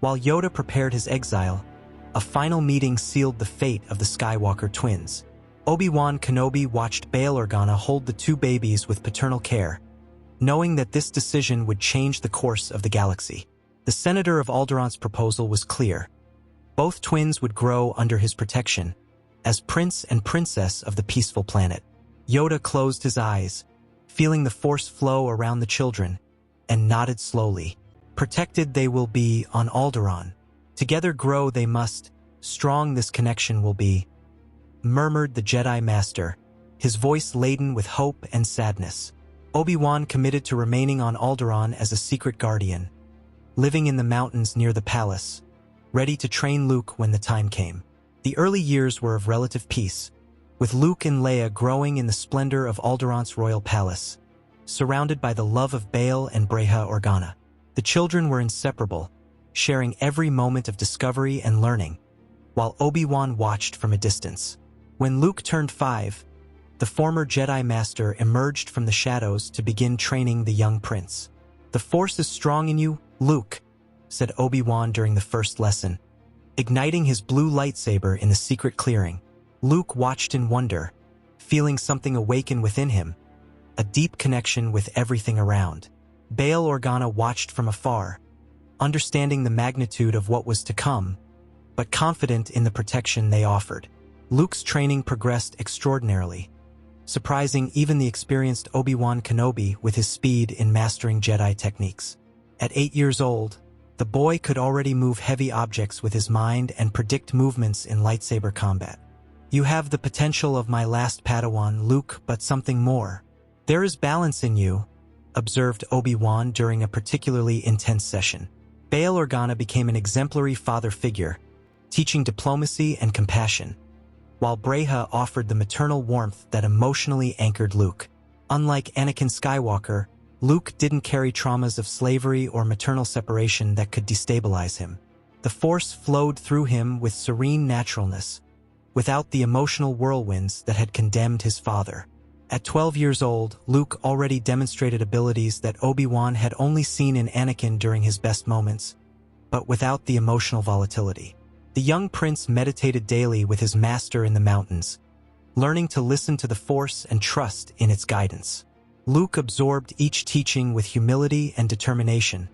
While Yoda prepared his exile, a final meeting sealed the fate of the Skywalker twins. Obi-Wan Kenobi watched Bail Organa hold the two babies with paternal care, knowing that this decision would change the course of the galaxy. The senator of Alderaan's proposal was clear. Both twins would grow under his protection, as prince and princess of the peaceful planet. Yoda closed his eyes, feeling the force flow around the children, and nodded slowly. Protected they will be on Alderaan. Together grow they must, strong this connection will be, murmured the Jedi Master, his voice laden with hope and sadness. Obi-Wan committed to remaining on Alderaan as a secret guardian, living in the mountains near the palace, ready to train Luke when the time came. The early years were of relative peace, with Luke and Leia growing in the splendor of Alderaan's royal palace, surrounded by the love of Bail and Breha Organa. The children were inseparable, sharing every moment of discovery and learning, while Obi-Wan watched from a distance. When Luke turned 5, the former Jedi Master emerged from the shadows to begin training the young prince. "The Force is strong in you, Luke," said Obi-Wan during the first lesson, igniting his blue lightsaber in the secret clearing. Luke watched in wonder, feeling something awaken within him, a deep connection with everything around. Bail Organa watched from afar, understanding the magnitude of what was to come, but confident in the protection they offered. Luke's training progressed extraordinarily, surprising even the experienced Obi-Wan Kenobi with his speed in mastering Jedi techniques. At 8 years old, the boy could already move heavy objects with his mind and predict movements in lightsaber combat. "You have the potential of my last Padawan, Luke, but something more. There is balance in you," observed Obi-Wan during a particularly intense session. Bail Organa became an exemplary father figure, teaching diplomacy and compassion, while Breha offered the maternal warmth that emotionally anchored Luke. Unlike Anakin Skywalker, Luke didn't carry traumas of slavery or maternal separation that could destabilize him. The Force flowed through him with serene naturalness, without the emotional whirlwinds that had condemned his father. At 12 years old, Luke already demonstrated abilities that Obi-Wan had only seen in Anakin during his best moments, but without the emotional volatility. The young prince meditated daily with his master in the mountains, learning to listen to the Force and trust in its guidance. Luke absorbed each teaching with humility and determination,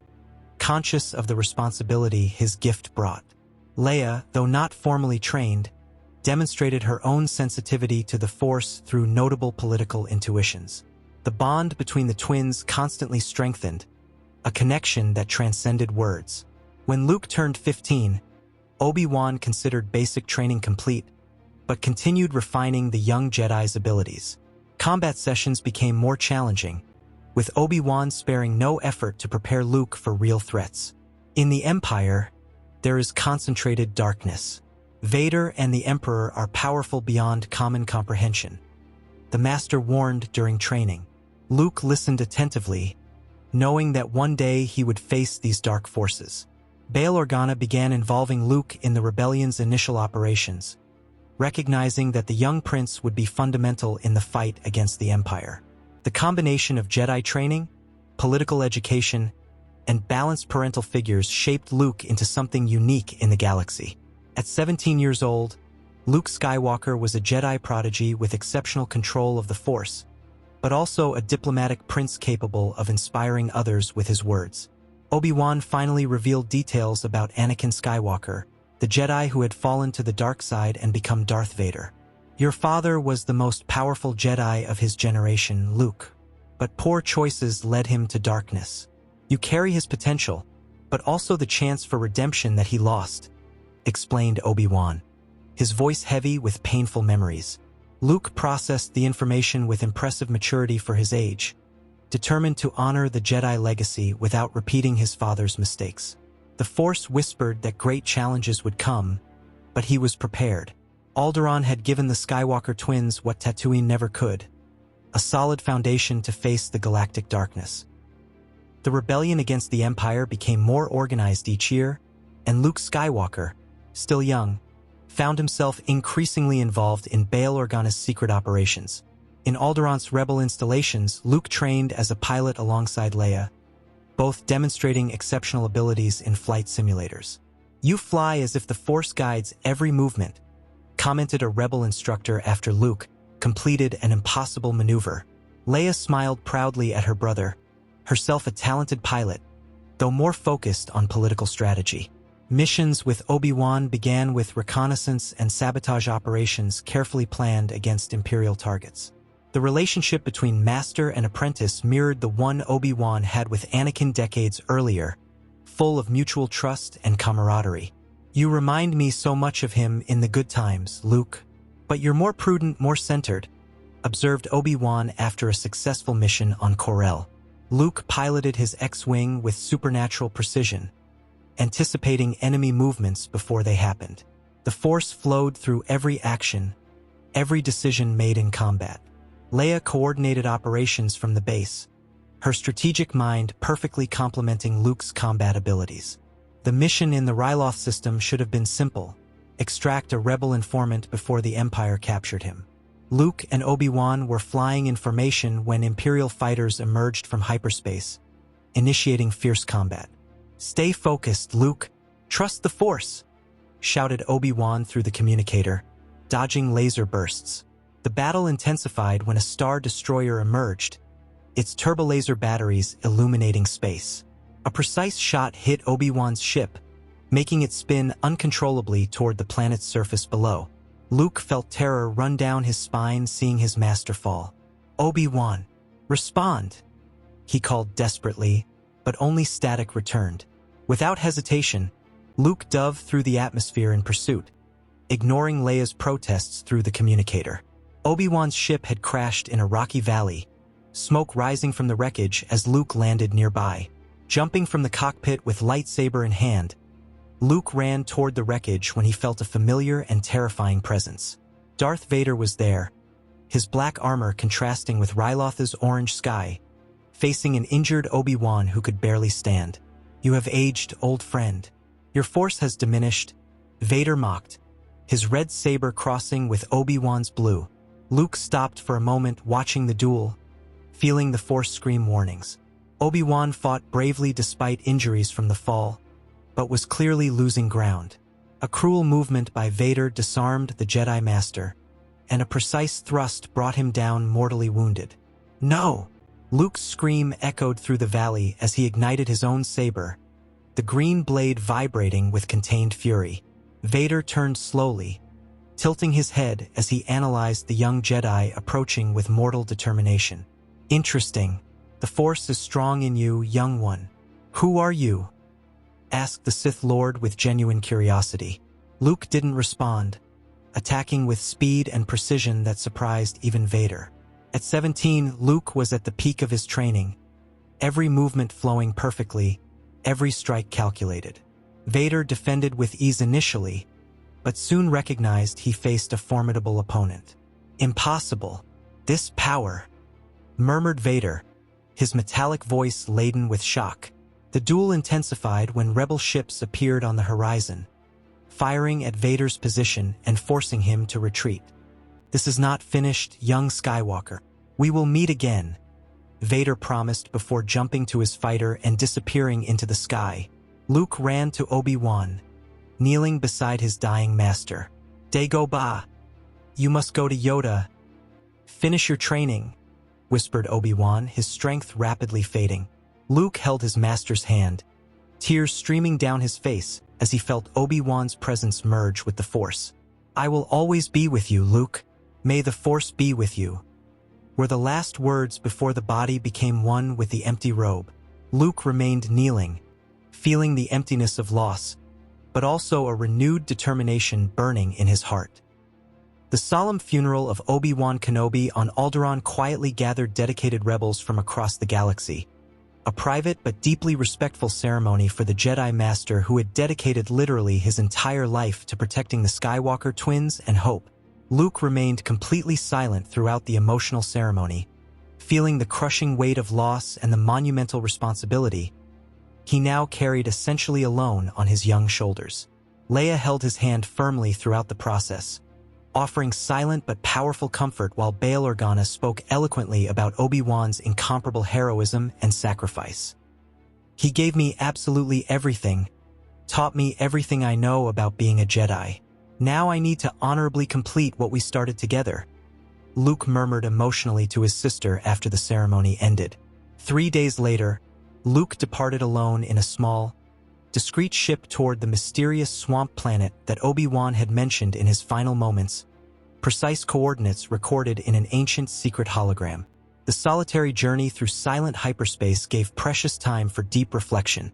conscious of the responsibility his gift brought. Leia, though not formally trained, demonstrated her own sensitivity to the Force through notable political intuitions. The bond between the twins constantly strengthened, a connection that transcended words. When Luke turned 15, Obi-Wan considered basic training complete, but continued refining the young Jedi's abilities. Combat sessions became more challenging, with Obi-Wan sparing no effort to prepare Luke for real threats. In the Empire, there is concentrated darkness. Vader and the Emperor are powerful beyond common comprehension, the Master warned during training. Luke listened attentively, knowing that one day he would face these dark forces. Bail Organa began involving Luke in the rebellion's initial operations, recognizing that the young prince would be fundamental in the fight against the Empire. The combination of Jedi training, political education, and balanced parental figures shaped Luke into something unique in the galaxy. At 17 years old, Luke Skywalker was a Jedi prodigy with exceptional control of the Force, but also a diplomatic prince capable of inspiring others with his words. Obi-Wan finally revealed details about Anakin Skywalker, the Jedi who had fallen to the dark side and become Darth Vader. "Your father was the most powerful Jedi of his generation, Luke, but poor choices led him to darkness. You carry his potential, but also the chance for redemption that he lost," explained Obi-Wan, his voice heavy with painful memories. Luke processed the information with impressive maturity for his age, determined to honor the Jedi legacy without repeating his father's mistakes. The Force whispered that great challenges would come, but he was prepared. Alderaan had given the Skywalker twins what Tatooine never could, a solid foundation to face the galactic darkness. The rebellion against the Empire became more organized each year, and Luke Skywalker, still young, found himself increasingly involved in Bail Organa's secret operations. In Alderaan's rebel installations, Luke trained as a pilot alongside Leia, both demonstrating exceptional abilities in flight simulators. "You fly as if the Force guides every movement," commented a rebel instructor after Luke completed an impossible maneuver. Leia smiled proudly at her brother, herself a talented pilot, though more focused on political strategy. Missions with Obi-Wan began with reconnaissance and sabotage operations carefully planned against Imperial targets. The relationship between master and apprentice mirrored the one Obi-Wan had with Anakin decades earlier, full of mutual trust and camaraderie. "You remind me so much of him in the good times, Luke. But you're more prudent, more centered," observed Obi-Wan after a successful mission on Corel. Luke piloted his X-Wing with supernatural precision, anticipating enemy movements before they happened. The Force flowed through every action, every decision made in combat. Leia coordinated operations from the base, her strategic mind perfectly complementing Luke's combat abilities. The mission in the Ryloth system should have been simple: extract a rebel informant before the Empire captured him. Luke and Obi-Wan were flying in formation when Imperial fighters emerged from hyperspace, initiating fierce combat. "Stay focused, Luke. Trust the Force," shouted Obi-Wan through the communicator, dodging laser bursts. The battle intensified when a Star Destroyer emerged, its turbolaser batteries illuminating space. A precise shot hit Obi-Wan's ship, making it spin uncontrollably toward the planet's surface below. Luke felt terror run down his spine seeing his master fall. "Obi-Wan, respond," he called desperately, but only static returned. Without hesitation, Luke dove through the atmosphere in pursuit, ignoring Leia's protests through the communicator. Obi-Wan's ship had crashed in a rocky valley, smoke rising from the wreckage as Luke landed nearby. Jumping from the cockpit with lightsaber in hand, Luke ran toward the wreckage when he felt a familiar and terrifying presence. Darth Vader was there, his black armor contrasting with Ryloth's orange sky, facing an injured Obi-Wan who could barely stand. "You have aged, old friend. Your force has diminished," Vader mocked, his red saber crossing with Obi-Wan's blue. Luke stopped for a moment watching the duel, feeling the Force scream warnings. Obi-Wan fought bravely despite injuries from the fall, but was clearly losing ground. A cruel movement by Vader disarmed the Jedi Master, and a precise thrust brought him down mortally wounded. "No!" Luke's scream echoed through the valley as he ignited his own saber, the green blade vibrating with contained fury. Vader turned slowly, tilting his head as he analyzed the young Jedi approaching with mortal determination. "Interesting. The Force is strong in you, young one. Who are you?" asked the Sith Lord with genuine curiosity. Luke didn't respond, attacking with speed and precision that surprised even Vader. At 17, Luke was at the peak of his training, every movement flowing perfectly, every strike calculated. Vader defended with ease initially, but soon recognized he faced a formidable opponent. "Impossible. This power," murmured Vader, his metallic voice laden with shock. The duel intensified when rebel ships appeared on the horizon, firing at Vader's position and forcing him to retreat. "This is not finished, young Skywalker. We will meet again," Vader promised before jumping to his fighter and disappearing into the sky. Luke ran to Obi-Wan, kneeling beside his dying master. "Dagobah, you must go to Yoda. Finish your training," whispered Obi-Wan, his strength rapidly fading. Luke held his master's hand, tears streaming down his face as he felt Obi-Wan's presence merge with the Force. "I will always be with you, Luke. May the Force be with you," were the last words before the body became one with the empty robe. Luke remained kneeling, feeling the emptiness of loss, but also a renewed determination burning in his heart. The solemn funeral of Obi-Wan Kenobi on Alderaan quietly gathered dedicated rebels from across the galaxy, a private but deeply respectful ceremony for the Jedi Master who had dedicated literally his entire life to protecting the Skywalker twins and Hope. Luke remained completely silent throughout the emotional ceremony, feeling the crushing weight of loss and the monumental responsibility he now carried essentially alone on his young shoulders. Leia held his hand firmly throughout the process, offering silent but powerful comfort while Bail Organa spoke eloquently about Obi-Wan's incomparable heroism and sacrifice. He gave me absolutely everything, taught me everything I know about being a Jedi. Now I need to honorably complete what we started together," Luke murmured emotionally to his sister after the ceremony ended. 3 days later, Luke departed alone in a small, discreet ship toward the mysterious swamp planet that Obi-Wan had mentioned in his final moments, precise coordinates recorded in an ancient secret hologram. The solitary journey through silent hyperspace gave precious time for deep reflection,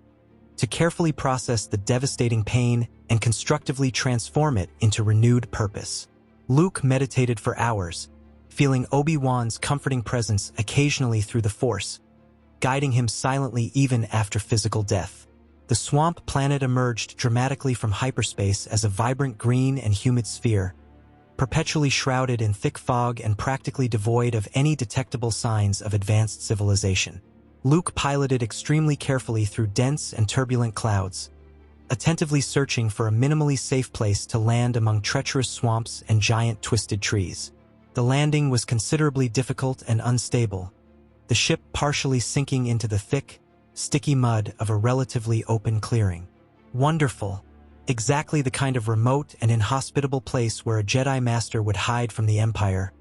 to carefully process the devastating pain and constructively transform it into renewed purpose. Luke meditated for hours, feeling Obi-Wan's comforting presence occasionally through the Force, guiding him silently even after physical death. The swamp planet emerged dramatically from hyperspace as a vibrant green and humid sphere, perpetually shrouded in thick fog and practically devoid of any detectable signs of advanced civilization. Luke piloted extremely carefully through dense and turbulent clouds, attentively searching for a minimally safe place to land among treacherous swamps and giant twisted trees. The landing was considerably difficult and unstable, the ship partially sinking into the thick, sticky mud of a relatively open clearing. Wonderful. Exactly the kind of remote and inhospitable place where a Jedi Master would hide from the Empire,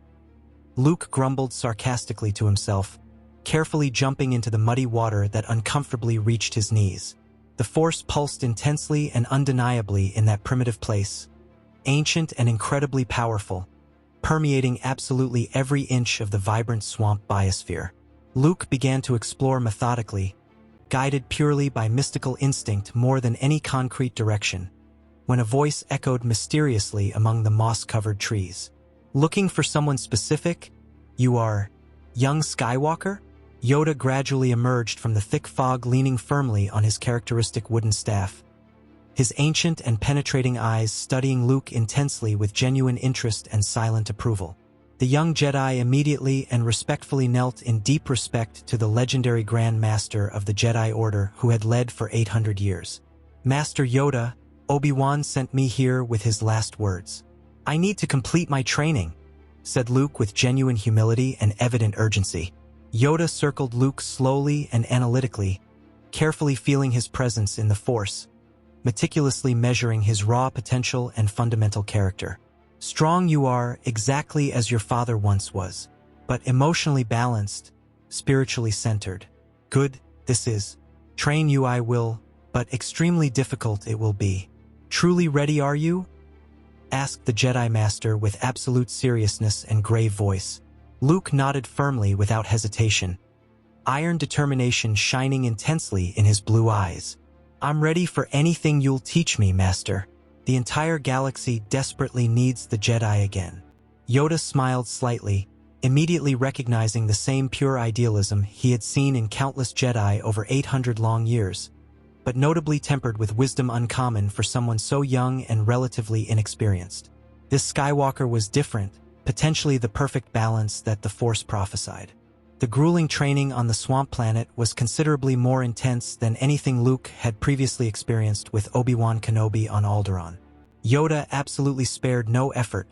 Luke grumbled sarcastically to himself, carefully jumping into the muddy water that uncomfortably reached his knees. The Force pulsed intensely and undeniably in that primitive place, ancient and incredibly powerful, permeating absolutely every inch of the vibrant swamp biosphere. Luke began to explore methodically, guided purely by mystical instinct more than any concrete direction, when a voice echoed mysteriously among the moss-covered trees. "Looking for someone specific? You are young Skywalker?" Yoda gradually emerged from the thick fog, leaning firmly on his characteristic wooden staff, his ancient and penetrating eyes studying Luke intensely with genuine interest and silent approval. The young Jedi immediately and respectfully knelt in deep respect to the legendary Grand Master of the Jedi Order who had led for 800 years. "Master Yoda, Obi-Wan sent me here with his last words. I need to complete my training," said Luke with genuine humility and evident urgency. Yoda circled Luke slowly and analytically, carefully feeling his presence in the Force, meticulously measuring his raw potential and fundamental character. "Strong you are, exactly as your father once was, but emotionally balanced, spiritually centered. Good, this is. Train you I will, but extremely difficult it will be. Truly ready are you?" asked the Jedi Master with absolute seriousness and grave voice. Luke nodded firmly without hesitation, iron determination shining intensely in his blue eyes. "I'm ready for anything you'll teach me, Master. The entire galaxy desperately needs the Jedi again." Yoda smiled slightly, immediately recognizing the same pure idealism he had seen in countless Jedi over 800 long years, but notably tempered with wisdom uncommon for someone so young and relatively inexperienced. This Skywalker was different, potentially the perfect balance that the Force prophesied. The grueling training on the swamp planet was considerably more intense than anything Luke had previously experienced with Obi-Wan Kenobi on Alderaan. Yoda absolutely spared no effort,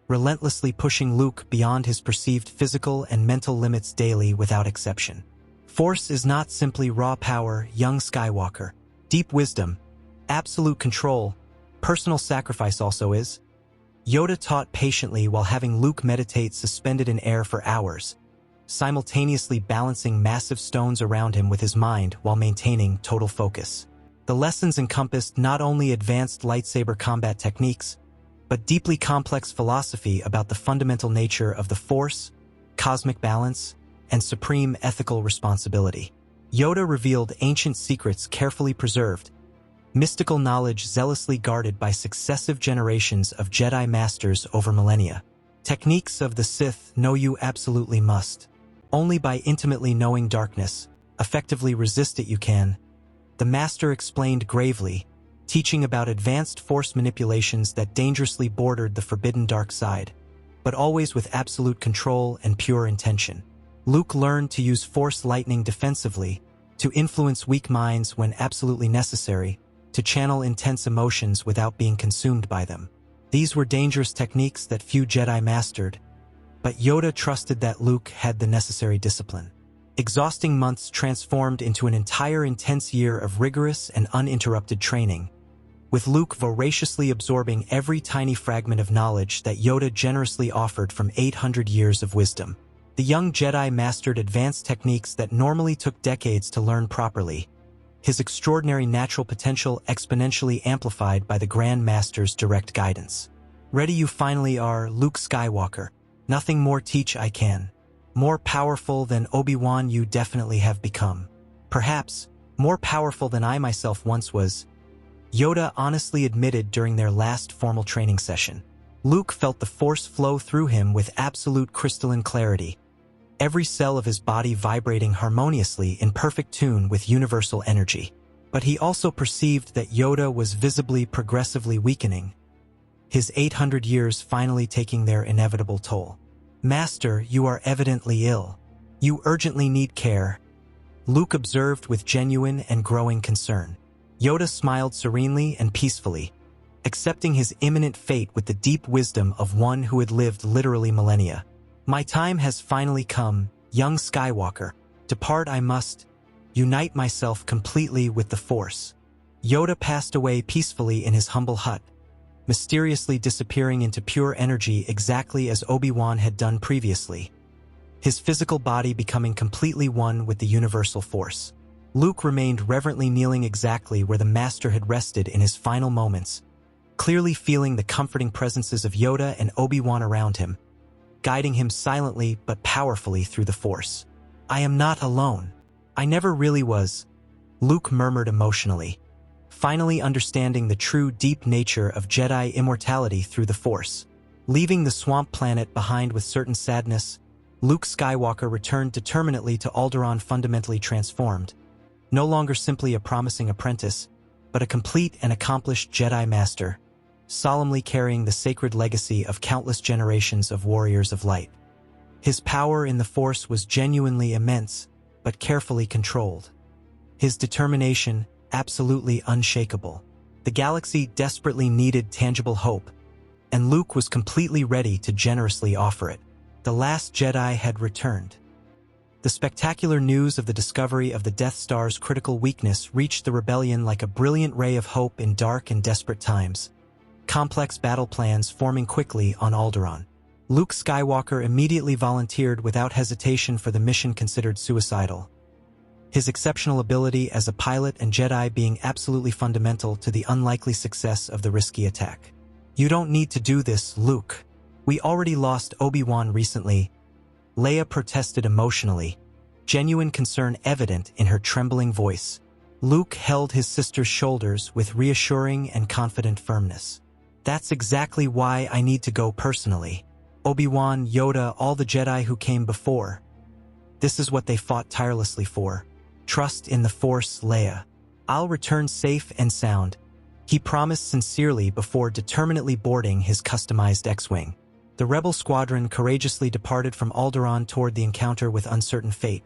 relentlessly pushing Luke beyond his perceived physical and mental limits daily without exception. Force is not simply raw power, young Skywalker. Deep wisdom, absolute control, personal sacrifice also is. Yoda taught patiently while having Luke meditate suspended in air for hours, simultaneously balancing massive stones around him with his mind while maintaining total focus. The lessons encompassed not only advanced lightsaber combat techniques, but deeply complex philosophy about the fundamental nature of the Force, cosmic balance, and supreme ethical responsibility. Yoda revealed ancient secrets carefully preserved, mystical knowledge zealously guarded by successive generations of Jedi Masters over millennia. Techniques of the Sith know you absolutely must. Only by intimately knowing darkness, effectively resist it you can, the Master explained gravely, teaching about advanced Force manipulations that dangerously bordered the forbidden dark side, but always with absolute control and pure intention. Luke learned to use Force lightning defensively, to influence weak minds when absolutely necessary, to channel intense emotions without being consumed by them. These were dangerous techniques that few Jedi mastered, but Yoda trusted that Luke had the necessary discipline. Exhausting months transformed into an entire intense year of rigorous and uninterrupted training, with Luke voraciously absorbing every tiny fragment of knowledge that Yoda generously offered from 800 years of wisdom. The young Jedi mastered advanced techniques that normally took decades to learn properly, his extraordinary natural potential exponentially amplified by the Grand Master's direct guidance. Ready you finally are, Luke Skywalker. Nothing more teach I can. More powerful than Obi-Wan you definitely have become. Perhaps more powerful than I myself once was, Yoda honestly admitted during their last formal training session. Luke felt the Force flow through him with absolute crystalline clarity, every cell of his body vibrating harmoniously in perfect tune with universal energy. But he also perceived that Yoda was visibly progressively weakening, his 800 years finally taking their inevitable toll. Master, you are evidently ill. You urgently need care, Luke observed with genuine and growing concern. Yoda smiled serenely and peacefully, accepting his imminent fate with the deep wisdom of one who had lived literally millennia. My time has finally come, young Skywalker. Depart I must, unite myself completely with the Force. Yoda passed away peacefully in his humble hut, mysteriously disappearing into pure energy exactly as Obi-Wan had done previously, his physical body becoming completely one with the universal Force. Luke remained reverently kneeling exactly where the Master had rested in his final moments, clearly feeling the comforting presences of Yoda and Obi-Wan around him, guiding him silently but powerfully through the Force. I am not alone. I never really was, Luke murmured emotionally, finally understanding the true deep nature of Jedi immortality through the Force. Leaving the swamp planet behind with certain sadness, Luke Skywalker returned determinately to Alderaan fundamentally transformed, no longer simply a promising apprentice, but a complete and accomplished Jedi Master, solemnly carrying the sacred legacy of countless generations of warriors of light. His power in the Force was genuinely immense, but carefully controlled. His determination, absolutely unshakable. The galaxy desperately needed tangible hope, and Luke was completely ready to generously offer it. The last Jedi had returned. The spectacular news of the discovery of the Death Star's critical weakness reached the rebellion like a brilliant ray of hope in dark and desperate times, complex battle plans forming quickly on Alderaan. Luke Skywalker immediately volunteered without hesitation for the mission considered suicidal, his exceptional ability as a pilot and Jedi being absolutely fundamental to the unlikely success of the risky attack. You don't need to do this, Luke. We already lost Obi-Wan recently, Leia protested emotionally, genuine concern evident in her trembling voice. Luke held his sister's shoulders with reassuring and confident firmness. That's exactly why I need to go personally. Obi-Wan, Yoda, all the Jedi who came before. This is what they fought tirelessly for. Trust in the Force, Leia. I'll return safe and sound, he promised sincerely before determinedly boarding his customized X-Wing. The rebel squadron courageously departed from Alderaan toward the encounter with uncertain fate,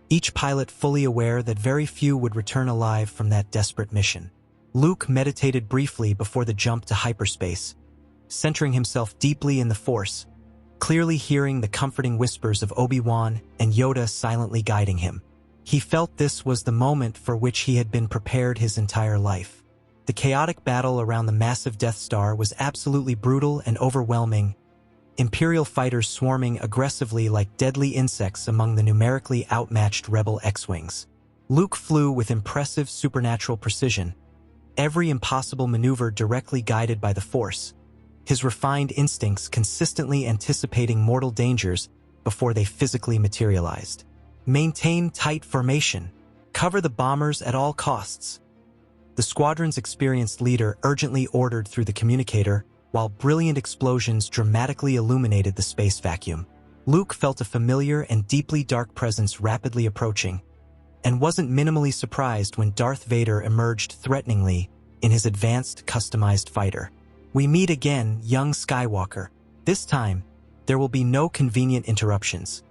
each pilot fully aware that very few would return alive from that desperate mission. Luke meditated briefly before the jump to hyperspace, centering himself deeply in the Force, clearly hearing the comforting whispers of Obi-Wan and Yoda silently guiding him. He felt this was the moment for which he had been prepared his entire life. The chaotic battle around the massive Death Star was absolutely brutal and overwhelming, Imperial fighters swarming aggressively like deadly insects among the numerically outmatched Rebel X-Wings. Luke flew with impressive supernatural precision, every impossible maneuver directly guided by the Force, his refined instincts consistently anticipating mortal dangers before they physically materialized. Maintain tight formation. Cover the bombers at all costs, the squadron's experienced leader urgently ordered through the communicator, while brilliant explosions dramatically illuminated the space vacuum. Luke felt a familiar and deeply dark presence rapidly approaching, and wasn't minimally surprised when Darth Vader emerged threateningly in his advanced, customized fighter. We meet again, young Skywalker. This time, there will be no convenient interruptions,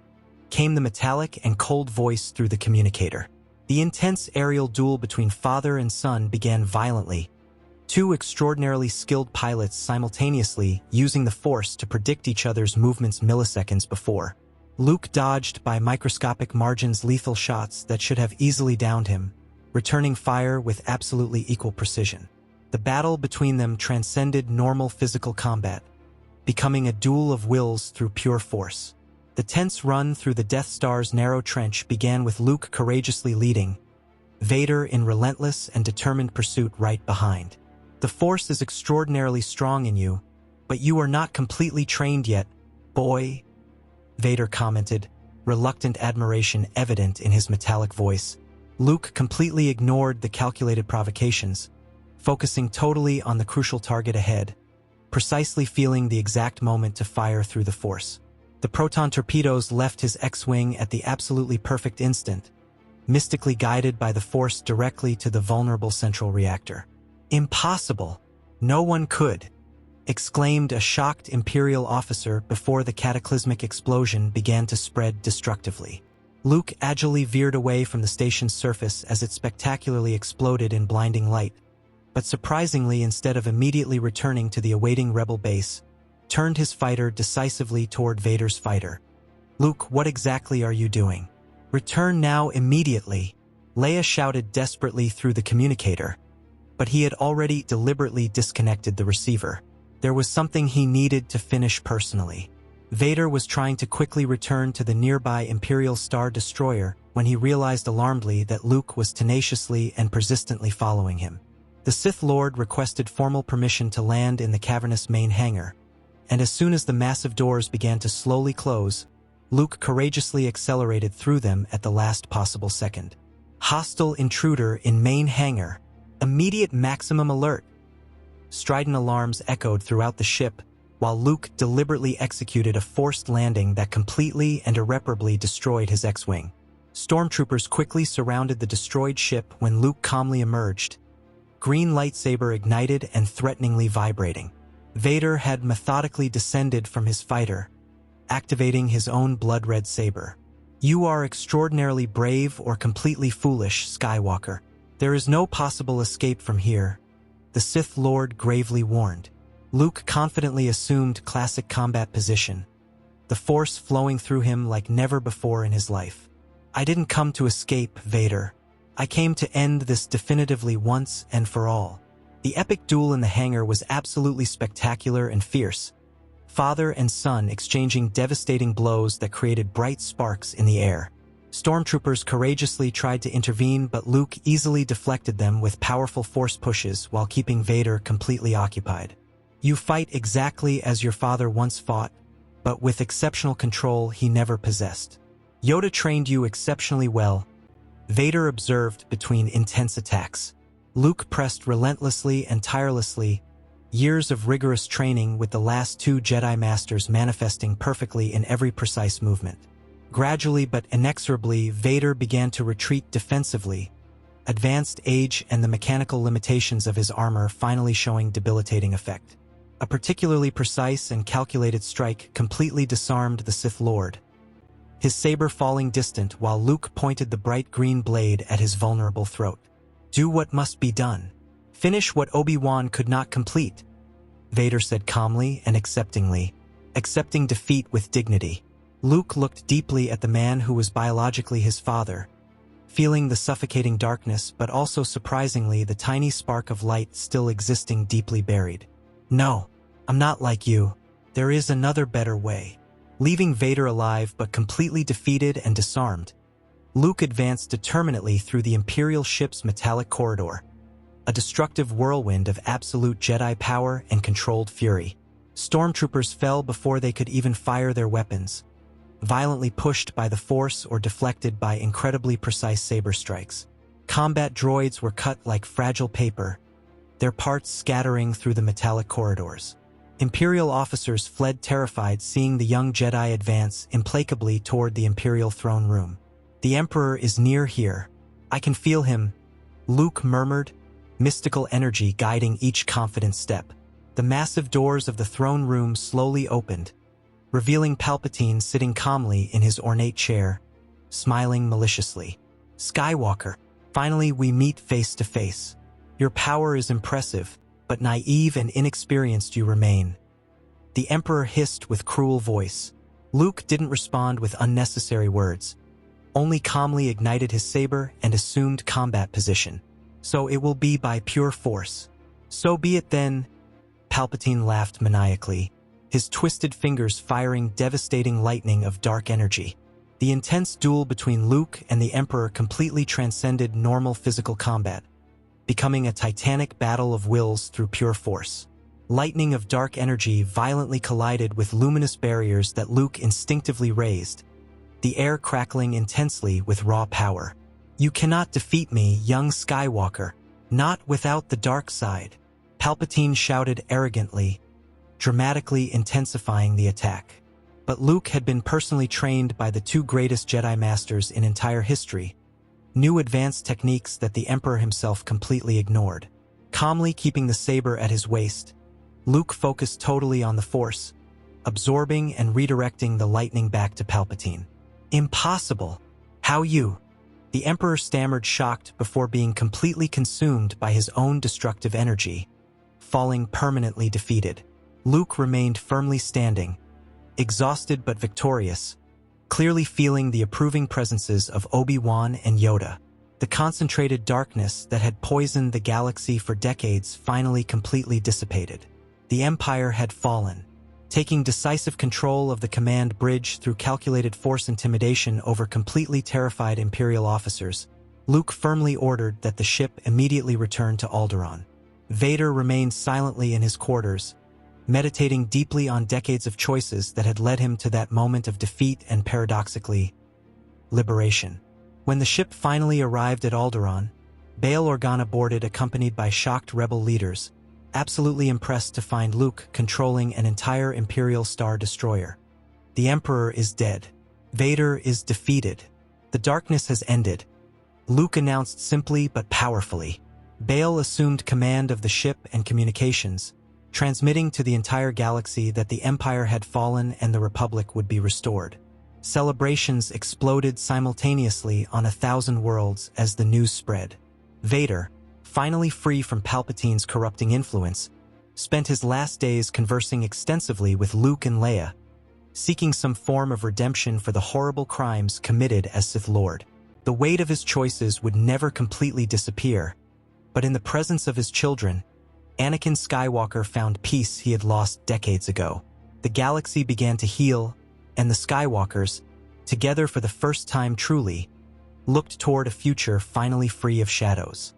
came the metallic and cold voice through the communicator. The intense aerial duel between father and son began violently, two extraordinarily skilled pilots simultaneously using the Force to predict each other's movements milliseconds before. Luke dodged by microscopic margins lethal shots that should have easily downed him, returning fire with absolutely equal precision. The battle between them transcended normal physical combat, becoming a duel of wills through pure force. The tense run through the Death Star's narrow trench began with Luke courageously leading, Vader in relentless and determined pursuit right behind. The Force is extraordinarily strong in you, but you are not completely trained yet, boy, Vader commented, reluctant admiration evident in his metallic voice. Luke completely ignored the calculated provocations, focusing totally on the crucial target ahead, precisely feeling the exact moment to fire through the Force. The proton torpedoes left his X-Wing at the absolutely perfect instant, mystically guided by the Force directly to the vulnerable central reactor. "Impossible! No one could!" exclaimed a shocked Imperial officer before the cataclysmic explosion began to spread destructively. Luke agilely veered away from the station's surface as it spectacularly exploded in blinding light, but surprisingly, instead of immediately returning to the awaiting rebel base, turned his fighter decisively toward Vader's fighter. "Luke, what exactly are you doing? Return now immediately!" Leia shouted desperately through the communicator, but he had already deliberately disconnected the receiver. There was something he needed to finish personally. Vader was trying to quickly return to the nearby Imperial Star Destroyer when he realized alarmedly that Luke was tenaciously and persistently following him. The Sith Lord requested formal permission to land in the cavernous main hangar, and as soon as the massive doors began to slowly close, Luke courageously accelerated through them at the last possible second. "Hostile intruder in main hangar. Immediate maximum alert." Strident alarms echoed throughout the ship, while Luke deliberately executed a forced landing that completely and irreparably destroyed his X-Wing. Stormtroopers quickly surrounded the destroyed ship when Luke calmly emerged, green lightsaber ignited and threateningly vibrating. Vader had methodically descended from his fighter, activating his own blood-red saber. "You are extraordinarily brave or completely foolish, Skywalker. There is no possible escape from here," the Sith Lord gravely warned. Luke confidently assumed classic combat position, the Force flowing through him like never before in his life. "I didn't come to escape, Vader. I came to end this definitively once and for all." The epic duel in the hangar was absolutely spectacular and fierce, father and son exchanging devastating blows that created bright sparks in the air. Stormtroopers courageously tried to intervene, but Luke easily deflected them with powerful force pushes while keeping Vader completely occupied. "You fight exactly as your father once fought, but with exceptional control he never possessed. Yoda trained you exceptionally well," Vader observed between intense attacks. Luke pressed relentlessly and tirelessly, years of rigorous training with the last two Jedi Masters manifesting perfectly in every precise movement. Gradually but inexorably, Vader began to retreat defensively, advanced age and the mechanical limitations of his armor finally showing debilitating effect. A particularly precise and calculated strike completely disarmed the Sith Lord, his saber falling distant while Luke pointed the bright green blade at his vulnerable throat. "Do what must be done. Finish what Obi-Wan could not complete," Vader said calmly and accepting defeat with dignity. Luke looked deeply at the man who was biologically his father, feeling the suffocating darkness but also surprisingly the tiny spark of light still existing deeply buried. "No, I'm not like you. There is another better way." Leaving Vader alive but completely defeated and disarmed, Luke advanced determinedly through the Imperial ship's metallic corridor, a destructive whirlwind of absolute Jedi power and controlled fury. Stormtroopers fell before they could even fire their weapons, violently pushed by the Force or deflected by incredibly precise saber strikes. Combat droids were cut like fragile paper, their parts scattering through the metallic corridors. Imperial officers fled terrified, seeing the young Jedi advance implacably toward the Imperial throne room. "The Emperor is near here. I can feel him," Luke murmured, mystical energy guiding each confident step. The massive doors of the throne room slowly opened, revealing Palpatine sitting calmly in his ornate chair, smiling maliciously. "Skywalker, finally we meet face to face. Your power is impressive, but naive and inexperienced you remain," the Emperor hissed with cruel voice. Luke didn't respond with unnecessary words, only calmly ignited his saber and assumed combat position. So it will be by pure force. So be it then. Palpatine laughed maniacally, his twisted fingers firing devastating lightning of dark energy. The intense duel between Luke and the Emperor completely transcended normal physical combat, becoming a titanic battle of wills through pure force. Lightning of dark energy violently collided with luminous barriers that Luke instinctively raised, the air crackling intensely with raw power. "You cannot defeat me, young Skywalker, not without the dark side," Palpatine shouted arrogantly, dramatically intensifying the attack. But Luke had been personally trained by the two greatest Jedi Masters in entire history, new advanced techniques that the Emperor himself completely ignored. Calmly keeping the saber at his waist, Luke focused totally on the Force, absorbing and redirecting the lightning back to Palpatine. "Impossible! How you?" The Emperor stammered, shocked before being completely consumed by his own destructive energy, falling permanently defeated. Luke remained firmly standing, exhausted but victorious, clearly feeling the approving presences of Obi-Wan and Yoda. The concentrated darkness that had poisoned the galaxy for decades finally completely dissipated. The Empire had fallen, taking decisive control of the command bridge through calculated force intimidation over completely terrified Imperial officers. Luke firmly ordered that the ship immediately return to Alderaan. Vader remained silently in his quarters, meditating deeply on decades of choices that had led him to that moment of defeat and, paradoxically, liberation. When the ship finally arrived at Alderaan, Bail Organa boarded, accompanied by shocked rebel leaders, absolutely impressed to find Luke controlling an entire Imperial Star Destroyer. "The Emperor is dead. Vader is defeated. The darkness has ended," Luke announced simply but powerfully. Bail assumed command of the ship and communications, transmitting to the entire galaxy that the Empire had fallen and the Republic would be restored. Celebrations exploded simultaneously on 1,000 worlds as the news spread. Vader, finally free from Palpatine's corrupting influence, spent his last days conversing extensively with Luke and Leia, seeking some form of redemption for the horrible crimes committed as Sith Lord. The weight of his choices would never completely disappear, but in the presence of his children, Anakin Skywalker found peace he had lost decades ago. The galaxy began to heal, and the Skywalkers, together for the first time truly, looked toward a future finally free of shadows.